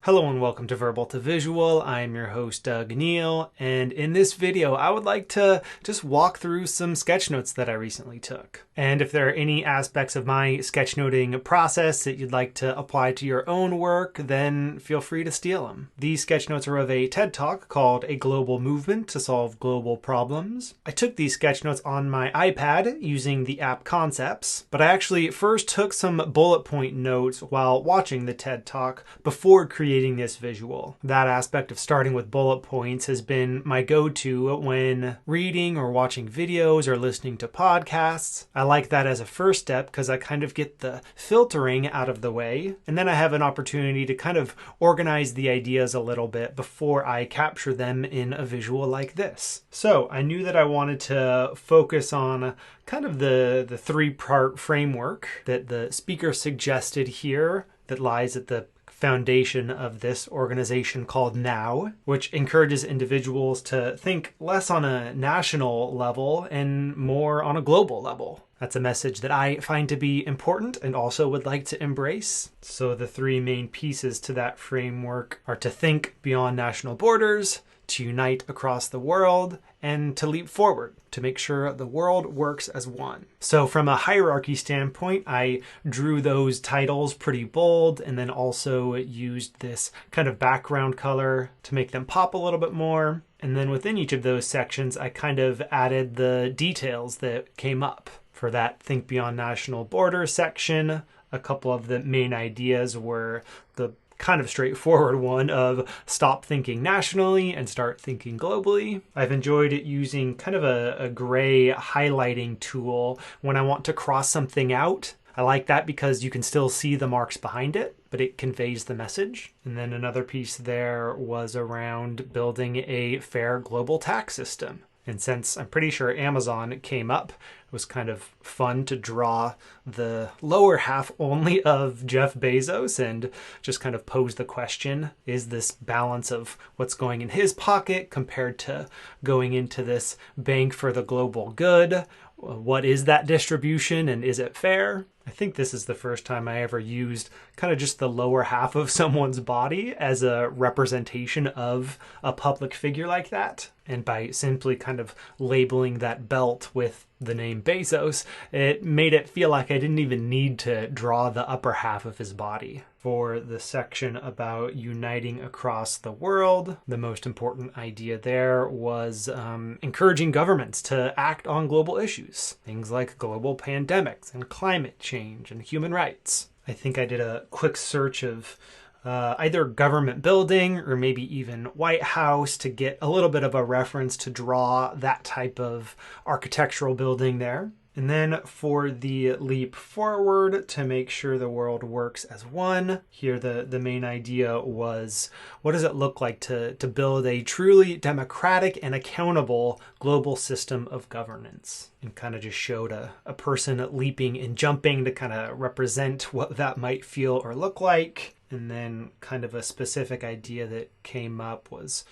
Hello and welcome to Verbal to Visual. I'm your host, Doug Neill, and in this video, I would like to just walk through some sketch notes that I recently took. And if there are any aspects of my sketchnoting process that you'd like to apply to your own work, then feel free to steal them. These sketch notes are of a TED Talk called A Global Movement to Solve Global Problems. I took these sketch notes on my iPad using the app Concepts, but I actually first took some bullet point notes while watching the TED Talk before creating this visual. That aspect of starting with bullet points has been my go-to when reading or watching videos or listening to podcasts. I like that as a first step because I kind of get the filtering out of the way, and then I have an opportunity to kind of organize the ideas a little bit before I capture them in a visual like this. So I knew that I wanted to focus on kind of the three-part framework that the speaker suggested here that lies at the foundation of this organization called NOW, which encourages individuals to think less on a national level and more on a global level. That's a message that I find to be important and also would like to embrace. So the three main pieces to that framework are to think beyond national borders, to unite across the world, and to leap forward, to make sure the world works as one. So from a hierarchy standpoint, I drew those titles pretty bold and then also used this kind of background color to make them pop a little bit more. And then within each of those sections, I kind of added the details that came up. For that Think Beyond National Borders section, a couple of the main ideas were the kind of straightforward one of stop thinking nationally and start thinking globally. I've enjoyed using kind of a gray highlighting tool when I want to cross something out. I like that because you can still see the marks behind it, but it conveys the message. And then another piece there was around building a fair global tax system. And since I'm pretty sure Amazon came up, it was kind of fun to draw the lower half only of Jeff Bezos and just kind of pose the question, is this balance of what's going in his pocket compared to going into this bank for the global good? What is that distribution and is it fair? I think this is the first time I ever used kind of just the lower half of someone's body as a representation of a public figure like that. And by simply kind of labeling that belt with the name Bezos, it made it feel like I didn't even need to draw the upper half of his body. For the section about uniting across the world, the most important idea there was encouraging governments to act on global issues. Things like global pandemics and climate change and human rights. I think I did a quick search of either government building or maybe even White House to get a little bit of a reference to draw that type of architectural building there. And then for the leap forward to make sure the world works as one, here the main idea was, what does it look like to build a truly democratic and accountable global system of governance? And kind of just showed a person leaping and jumping to kind of represent what that might feel or look like. And then kind of a specific idea that came up was,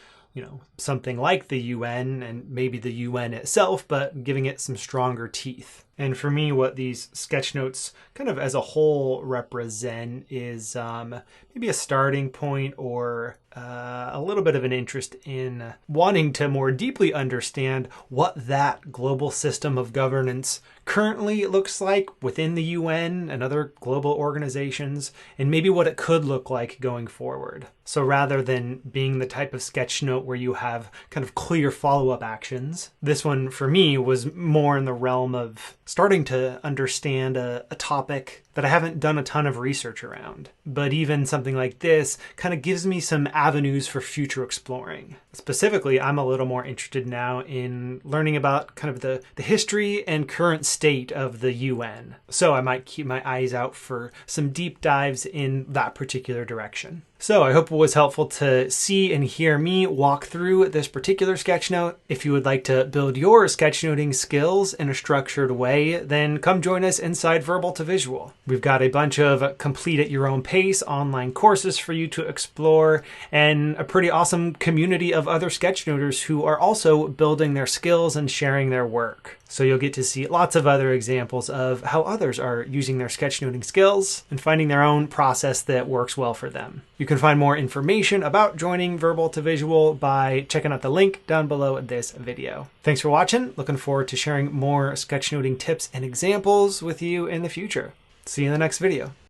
something like the UN and maybe the UN itself, but giving it some stronger teeth. And for me, what these sketch notes kind of as a whole represent is maybe a starting point or a little bit of an interest in wanting to more deeply understand what that global system of governance currently looks like within the UN and other global organizations, and maybe what it could look like going forward. So rather than being the type of sketch note where you have kind of clear follow-up actions, this one for me was more in the realm of starting to understand a topic that I haven't done a ton of research around. But even something like this kind of gives me some avenues for future exploring. Specifically, I'm a little more interested now in learning about kind of the history and current state of the UN. So I might keep my eyes out for some deep dives in that particular direction. So I hope it was helpful to see and hear me walk through this particular sketch note. If you would like to build your sketchnoting skills in a structured way, then come join us inside Verbal to Visual. We've got a bunch of complete at your own pace online courses for you to explore, and a pretty awesome community of other sketchnoters who are also building their skills and sharing their work. So you'll get to see lots of other examples of how others are using their sketchnoting skills and finding their own process that works well for them. You can find more information about joining Verbal to Visual by checking out the link down below this video. Thanks for watching. Looking forward to sharing more sketchnoting tips and examples with you in the future. See you in the next video.